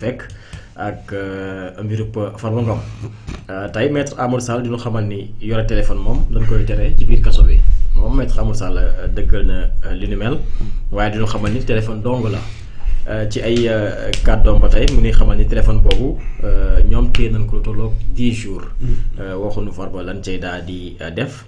fekk ak mbirub Farba Ngom tey maître Amadou Sall di ñu xamal ni yore téléphone moom dañ koy tere ci biir kaso bi moom maître Amadou Sall dëggal na li ni mel waaye di ñu xamal ni téléphone dong la ci ay kàddoom ba tey mu ngi xamal ni téléphone boobu ñoom téye nañ ko lu tolloog 10 jours waxuñu Farba lan cay daal di def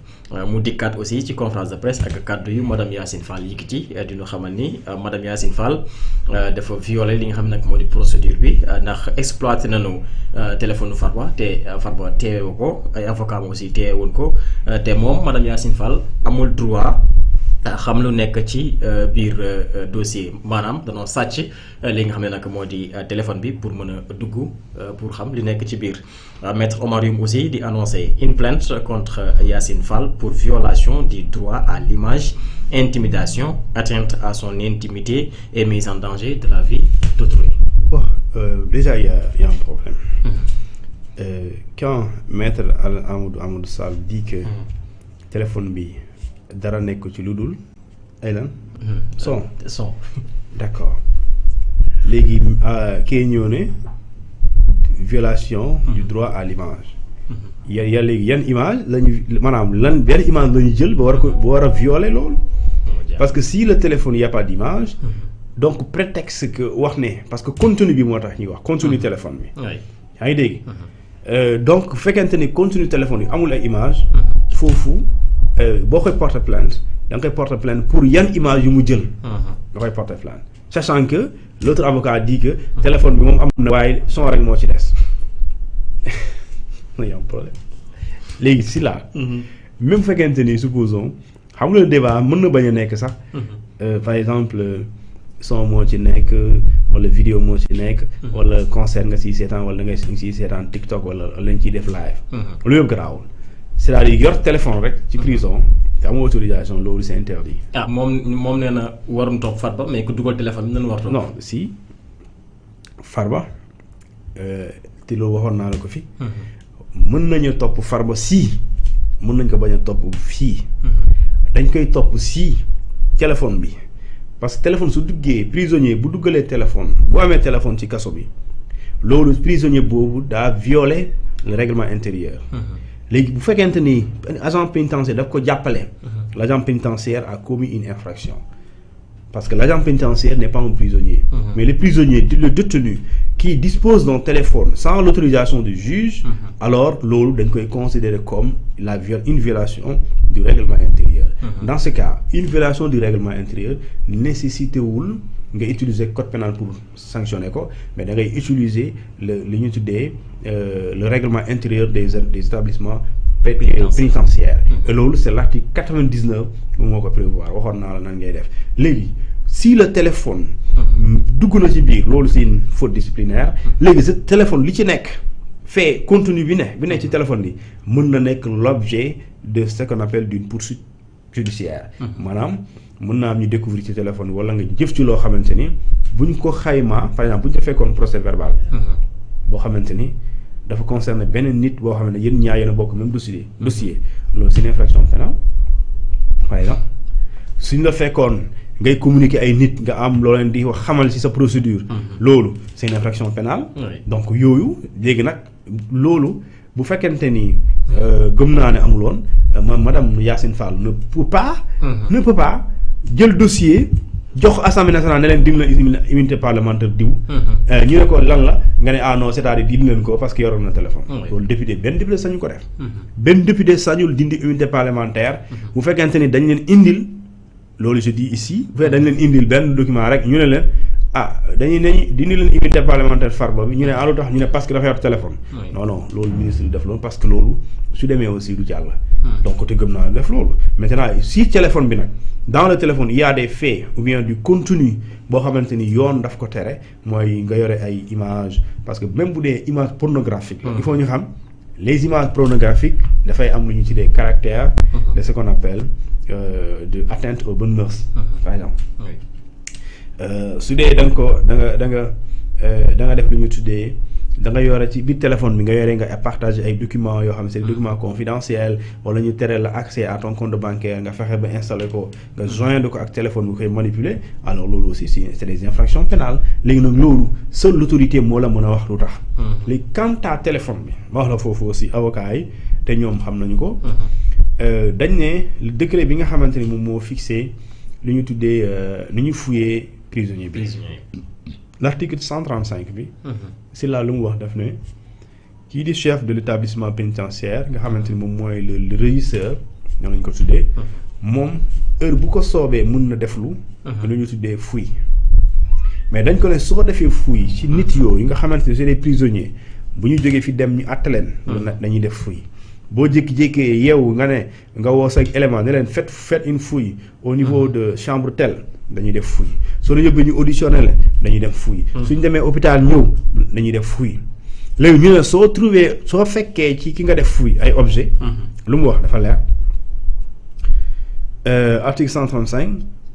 mu dikkaat aussi ci conférence de presse ak kàddu yu madame Yacine Fall yëkkati di ñu xamal ni madame Yacine Fall dafa violé li nga xam nag moo di procédure bi ndax exploité nañu téléphone Farba te Farba teewu ko ay avocat aussi teewuñ ko te moom madame Yacine Fall amul droit xam lu nekk ci biir dossier maanaam danoo sàcc li nga xam ne nag moo di téléphone bi pour mën a dugg pour xam li nekk ci biir maître Omar Youm aussi di annoncer une plainte contre Yacine Fall pour violation du droit à l'image, intimidation, atteinte à son intimité et mise en danger de la vie d'autrui. Bon, déjà il y a un problème. Quand maître Amadou Sall dit que téléphone bi dara nekk ci lu dul ay lan son d'accord léegi kii ñëw ne violation du droit à l'image ya léegi yan image lañu maanaam lan benn image la ñu jël ba war a violer loolu parce que si le téléphone y a pas d'image donc prétexte que wax ne parce que contenu bi moo tax ñuy wax contenu téléphone bi yaa ngi dégg donc fekkente ni contenu téléphone bi amul ay image foofu boo koy porter plainte da nga koy porter plainte pour yan image yu mu jël nga koy porter plainte sachant que l'autre avocat dit que téléphone bi moom am na waaye son rek moo ci des y a un problème léegi si là même fekkente ni supposons xam nga le débat mën na bañ a nekk sax par exemple son moo ci nekk wala vidéo moo ci nekk wala concert nga siy seetaan wala nga siy seetaan TikTok wala lañ ciy def live lu yëpp garaawul c'est-à-dire yor téléphone rek ci prison te amoo autorisation loolu c'est interdit. ah moom nee na waruñ topp Farba mais ku dugal téléphone bi nañu war topp. non si Farba te loolu waxoon naa la ko fi. mën nañu topp Farba si mën nañ ko bañ a topp fii. dañ koy topp si téléphone bi parce que téléphone su duggee prisonnier bu duggalee téléphone bu amee téléphone ci kaso bi loolu prisonnier boobu daa violer le règlement intérieur. léegi bu fekkente ni agent pénitentiaire daf ko jàppale. l'agent pénitentiaire a commis une infraction parce que l'agent pénitentiaire n'est pas un prisonnier. Mais le prisonnier, le détenu qui dispose d'un téléphone sans l'autorisation du juge, alors loolu dañ koy considérer comme une violation du règlement intérieur. Dans ce cas, une violation du règlement intérieur nécessité wul nga utiliser code pénal pour sanctionner ko, mais da ngay utiliser li ñu tuddee le règlement intérieur des établissements pénitentiaires. Et loolu c'est l'article 99 moo ko prévoir waxoon naa la nan ngay def léegi si le téléphone dugg na ci biir loolu c'est une faute disciplinaire. léegi ce téléphone li ci nekk fait contenu bi ne ci téléphone bi mën na nekk l'objet de ce qu'on appelle d'une poursuite judiciaire. maanaam mën naa am ñu découvrir ci téléphone wala nga jëf ci loo xamante ni buñ ko xaymaa par exemple buñ ko fekkoon procès verbal boo xamante ni dafa concerner beneen nit boo xam ne yéen ñaar yéen a bokk même dossier loolu c'est une infraction pénale par exemple suñ la fekkoon ngay communiquer ay nit nga am loo leen di wax xamal ci sa procédure loolu c'est une infraction pénale. Donc yooyu léegi nag loolu bu fekkente ni gëm naa ne amuloon madame Yacine Fall ne peut pas jël dossier jox assemblée nationale ne leen dindi la immunité parlementaire diw ñu ne ko lan la nga ne ah non c'est-à-dire dindi leen ko parce que yoroon na téléphone. loolu benn député sañu ko def. benn député sañul dindi immunité parlementaire bu fekkente ni dañ leen indil loolu je dis ici bu fekkee dañ leen indil benn document rek ñu ne leen dañuy dindi leen immunité parlementaire Farba bi ñu ne lu tax ñu ne parce que dafa yor téléphone. non loolu ministre def loolu parce que loolu su demee aussi du jàll. donc te gëm naa def loolu maintenant si téléphone bi nag dans le téléphone il y a des faits ou bien du contenu boo xamante ni yoon daf ko tere mooy nga yore ay images parce que même bu dee image pornographique il faut ñu xam les images pornographiques dafay am lu ñu ci des caractères de ce qu'on appelle de atteinte aux bonnes mœurs par exemple su dee da nga def lu ñu tuddee da nga yore ci biir téléphone bi nga yore nga partager ay documents yoo xam ne c'est des documents confidentiels wala ñu tere la accès à ton compte bancaire nga fexe ba installer ko nga joindre ko ak téléphone bu koy manipuler alors loolu aussi c'est des infractions pénales léegi nag loolu seule l'autorité moo la mën a wax lu tax. léegi quant à téléphone bi ma wax la foofu aussi avocat yi te ñoom xam nañu ko. dañ ne le décret bi nga xamante ni moom moo fixé lu ñu tuddee nu ñu fouiller prisonnier bi. l'article 135 bi. si laa lu mu wax daf ne kii di chef de l'établissement pénitentiaire nga xamante ni moom mooy le régisseur ñoo lañ ko tuddee. moom heure bu ko soobee mën na def lu ñu tuddee fouille. mais dañ ko ne su ko defee fouille ci nit yooyu nga xamante ni c'est des prisonniers bu ñu jógee fi dem ñu àtte leen. dañuy def fouille. boo jékki-jékkee yeewu nga ne nga woo sa élément ne leen faites une fouille au niveau de chambre telle dañuy def fouille soo la yóbbee ñu auditionné leen dañuy def fouille. suñ demee hôpital ñëw dañuy def fouille. léegi ñu ne soo fekkee ci ki nga def fouille ay objet lu mu wax dafa leer. Article 135,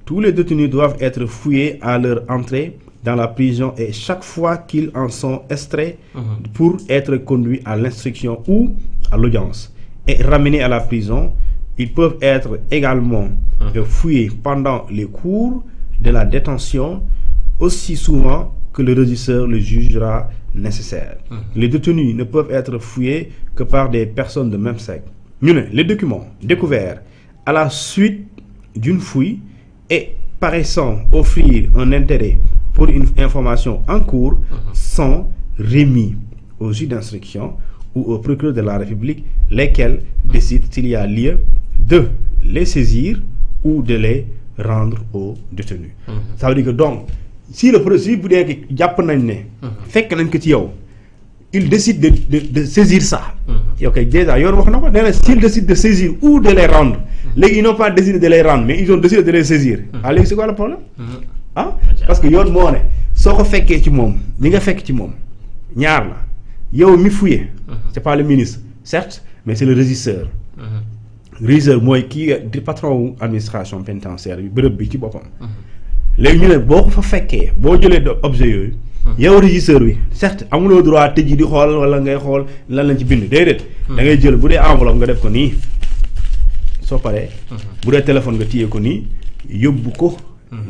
tous les détenus doivent être fouillés à leur entrée dans la prison et chaque fois qu'ils en sont extraits pour être conduits à l'instruction ou à l'audience et ramenés à la prison. Ils peuvent être également fouillés pendant les cours de la détention aussi souvent que le régisseur le jugera nécessaire. Les détenus ne peuvent être fouillés que par des personnes de même sexe. Les documents découverts à la suite d'une fouille et paraissant offrir un intérêt pour une information en cours sont remis au juge d'instruction ou au procureur de la République, lesquels décident s'il y a lieu de les saisir ou de les rendre aux détenus. Ça veut dire que donc, si le procureur bu dee jàpp nañ ne fekk nañ ko ci yow il décide de saisir ça. yow kay déjà yoon wax na ko nee na s'il décide de saisir ou de les rendre léegi ils n'ont pas décidé de les rendre mais ils ont décidé de les saisir. léegi c'est quoi le problème. parce que yoon moo ne soo ko fekkee ci moom li nga fekk ci moom ñaar la yow mi fouillé. c'est pas le ministre certes mais c'est le régisseur. régisseur mooy kii di patron wu administration pénitentiaire bi bërëb bi ci boppam. léegi ñu ne boo ko fa fekkee boo jëlee objet yooyu. yow régisseur bi certes amuloo droit tëj di xool wala ngay xool lan lañ ci bind déedéet. da ngay jël bu dee enveloppe nga def ko nii soo paree. bu dee téléphone nga téye ko nii yóbbu ko.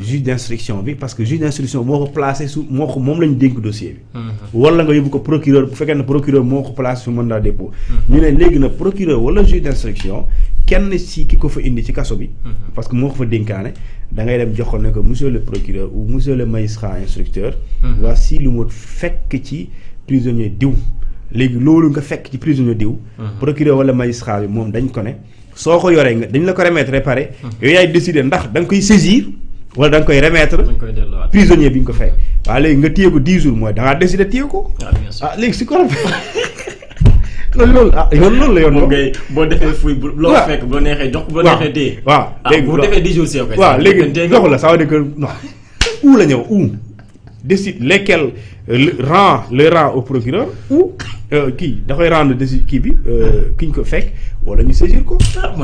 juge d'instruction bi parce que juge d'instruction moo ko placé su moom lañu dénk dossier bi. wala nga yóbbu ko procureur bu fekkee ne procureur moo ko placé su mandat de dépôt. ñu ne léegi nag procureur wala juge d'instruction kenn ci ki ko fa indi ci kaso bi. parce que moo ko fa dénkaane da ngay dem jox ko ne que monsieur le procureur ou monsieur le magistrat instructeur. voici lu mu fekk ci prisonnier diw. léegi loolu nga fekk ci prisonnier diw. procureur wala magistrat bi moom dañ ko ne soo ko yoree nga dañ la ko remettre réparé. yow yaay décider ndax da nga koy saisir. wala da nga koy remettre prisonnier bi nga ko fekk. waaw léegi nga téye ko 10 jours mooy da ngaa décider téye ko. léegi si ko loolu yoon la yoon. moom ngay boo defee fuy bu loo fekk bu la neexee jox bu la neexee téye. waaw léegi bu defee 10 jours si yow. waaw léegi jox la ça veut dire que non ou la ñëw ou décide lesquels le rend au procureur ou kii da koy rendre décide kii bi ki ñu ko fekk wala ñu saisir ko.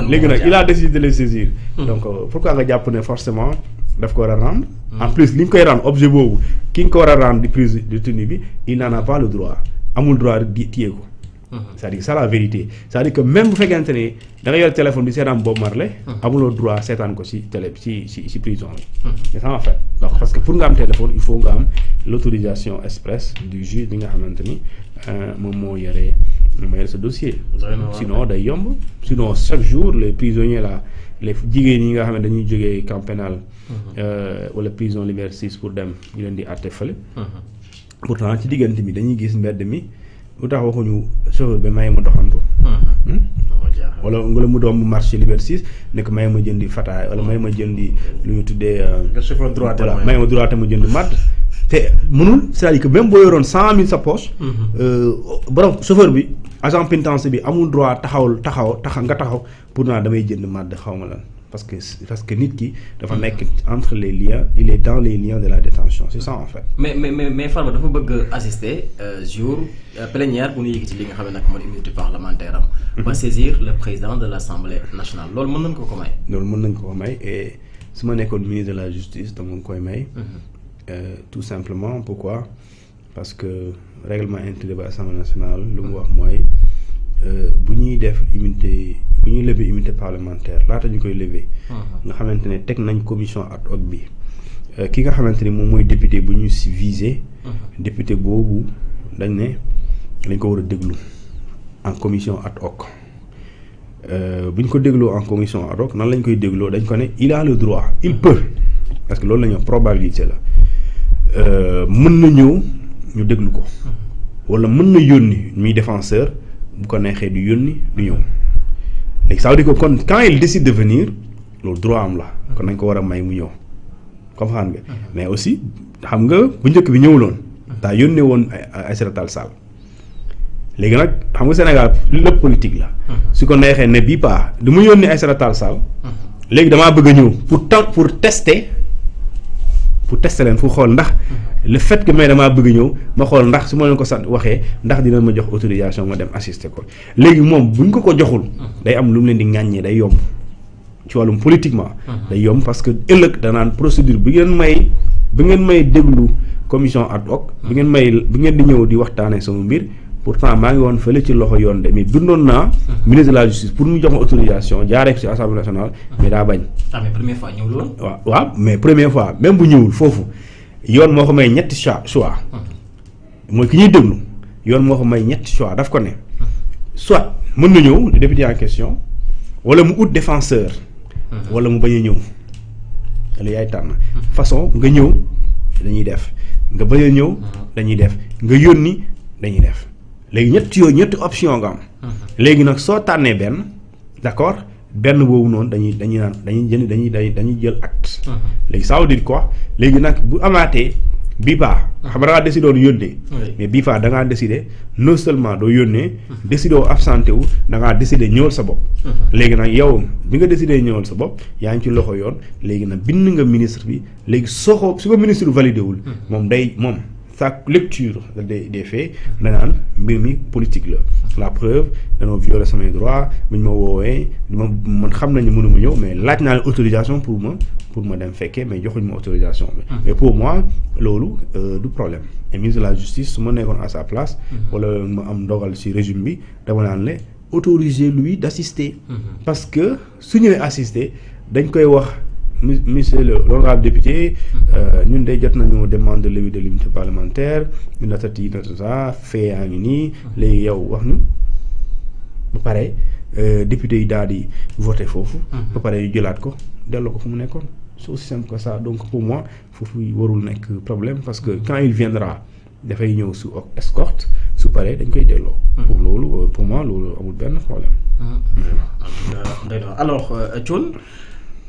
léegi nag il a décidé de les saisir. donc pourquoi nga jàpp ne forcément. daf ko war a rendre. en plus li nga koy rendre objet boobu ki nga ko war a rendre di prise de tenue bi il n'en a pas le droit amul droit di téye ko. c'est-à-dire ça la vérité c'est-à-dire que même bu fekkente ne da nga yor téléphone bi seetaan Bob Marley. amuloo droit seetaan ko ci télé ci prison bi. c'est ça en fait donc parce que pour nga am téléphone il faut nga am l'autorisation express du juge bi nga xamante ni moom moo yore ce dossier. sinon day yomb sinon chaque jour les prisonniers là. les jigéen yi nga xam ne dañuy jógee camp pénal wala prison Liberté 6 pour dem ñu leen di àtte fële. pourtant ci diggante bi dañuy gis mbedd mi lu tax waxuñu chauffeur bi may ma doxantu. wala nga mu doom mu marché Liberté 6 ne ko may ma jëndi fataay wala may ma jëndi lu ñu tuddee. nga chauffeur droit voilà may ma droit te ma jënd matt. te mënul c'est-à-dire que même boo yoroon 100 000 sa poche. borom chauffeur bi agent pénitentiaire bi amul droit nga taxaw pour naa damay jënd màdd xaw ma lan parce que nit ki dafa nekk entre les liens il est dans les liens de la détention c'est ça en fait. mais Farba dafa bëgg assister jour plénière bu ñu yëkkati li nga xam ne nag mooy immunité parlementaire am. ba saisir le président de l'Assemblée nationale loolu mën nañ ko ko may. loolu mën nañ ko ko may et su ma nekkoon ministre de la justice dama koy may. Tout simplement pourquoi parce que règlement intérieur ba Assemblée nationale lu mu wax mooy bu ñuy def immunité bu ñuy lever immunité parlementaire laata ñu koy lever. nga xamante ne teg nañ commission ad hoc bi ki nga xamante ni moom mooy député bu ñu si visé. député boobu dañ ne dañ ko war a déglu en commission ad hoc bu ñu ko dégloo en commission ad hoc nan lañ koy dégloo dañ ko ne il a le droit il peut parce que loolu la ñu wax probabilité la mën na ñëw ñu déglu ko wala mën na yónni muy défenseur bu ko neexee du yónni du ñëw léegi ça veut dire que kon quand il décide de venir loolu droit am la kon nañ ko war a may mu ñëw comprendre nga mais aussi xam nga bu njëkk bi ñëwuloon daa yónnee woon Aïssata Tall Sall léegi nag xam nga Sénégal lépp politique la su ko neexee ne bii pas du mu yónnee Aïssata Tall Sall léegi damaa bëgg a ñëw pour tester leen pour xool ndax le fait que mais damaa bëgg a ñëw ma xool ndax su ma leen ko sant waxee ndax dina ma jox autorisation ma dem assister ko léegi moom buñ ko joxul day am lu mu leen di ŋàññee day yomb ci wàllum politiquement day yomb parce que ëllëg danaan procédure bi ngeen may déglu commission ad hoc bi ngeen di ñëw di waxtaanee sama mbir pourtant maa ngi woon fële ci loxo yoon de mais bindoon naa ministre de la justice pour mu jox ma autorisation jaaree ko ci assemblée nationale mais daa bañ. mais première fois ñëwul woon. waaw mais première fois même bu ñëwul foofu yoon moo ko may ñetti choix mooy ki ñuy déglu yoon moo ko may ñetti choix daf ko ne soit mën na ñëw le député en question wala mu ut défenseur wala mu bañ a ñëw wala yaay tànn façon nga ñëw dañuy def nga bañ a ñëw dañuy def nga yónni dañuy def léegi ñetti option nga am léegi nag soo tànnee benn d'accord benn boobu noonu dañuy jël acte léegi ça veut dire quoi léegi nag bu amaatee bii paa xam nga da ngaa décidé woon yónnee mais bii paa da ngaa décidé non seulement doo yónnee décidé woo absenté wu da ngaa décidé ñëwal sa bopp léegi nag yow bi nga décidé ñëwal sa bopp yaa ngi ci loxo yoon léegi nag bind nga ministre bi léegi su ko ministre validé wul moom sa lecture des faits danaan mbir mi politique la preuve danoo violer samay droit bu ñu ma woowee man xam nañu mënuma ñëw mais laaj naa leen autorisation pour ma dem fekkee mais joxuñ ma autorisation bi mais pour moi loolu du problème et ministre de la justice su ma nekkoon à sa place wala ma am ndogal ci régime bi dama naan le autoriser lui d'assister parce que su ñëwee assister dañ koy wax monsieur l'honorable député ñun de jot nañu demande de levée de l'immunité parlementaire ñu natati natata fee yaa ngi nii léegi yow wax ñu ba pare député yi daal di voté foofu ba pare yu jëlaat ko delloo ko fu mu nekkoon c'est aussi simple que ça donc pour moi foofu warul nekk problème parce que quand il viendra dafay ñëw su escorte su paree dañ koy delloo pour loolu pour moi loolu amul benn problème alors Thioune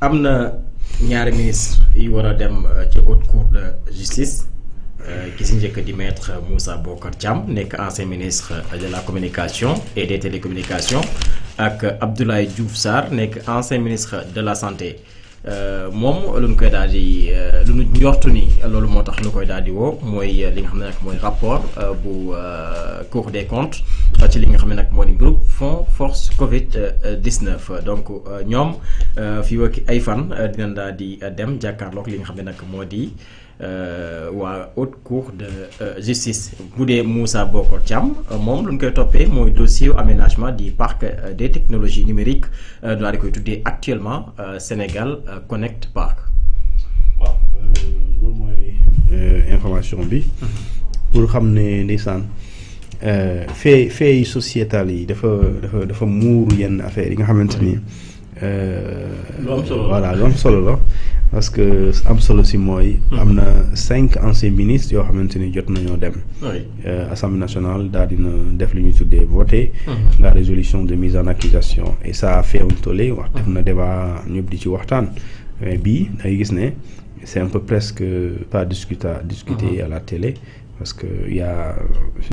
am na ñaari ministre yi war a dem ci haute cour de justice ki si njëkk di maître Moussa Bocar Thiam nekk ancien ministre de la communication et des télécommunications ak Abdoulaye Diouf Sarr nekk ancien ministre de la santé moom lu ñu koy daal di lu ñu njortu ni loolu moo tax ñu koy daal di woo mooy li nga xam ne nag mooy rapport bu Cour des comptes ci li nga xam ne nag moo di groupe Fonds Force Covid 19 donc ñoom fii ak ay fan dinañ daal di dem jàkkaarloog li nga xam ne nag moo di waa haute cour de justice bu dee Moussa Bocar Thiam moom lu ñu koy toppee mooy dossier aménagement du parc des technologies numériques daal di koy tuddee actuellement Sénégal Connect Park. waaw loolu mooy information bi pour xam ne ndeysaan fait sociétal yi dafa muuru yenn affaires yi nga xamante ni. lu am solo voilà lu am solo la parce que am solo si mooy. am na 5 anciens ministres yoo xamante ni jot nañoo dem. Assemblée nationale daal dina def li ñu tuddee voter la résolution de mise en accusation et ça a fait un tollé wax def na débat ñëpp di ci waxtaan mais bii dangay gis ne c'est un peu presque pas discuter à la télé parce que y a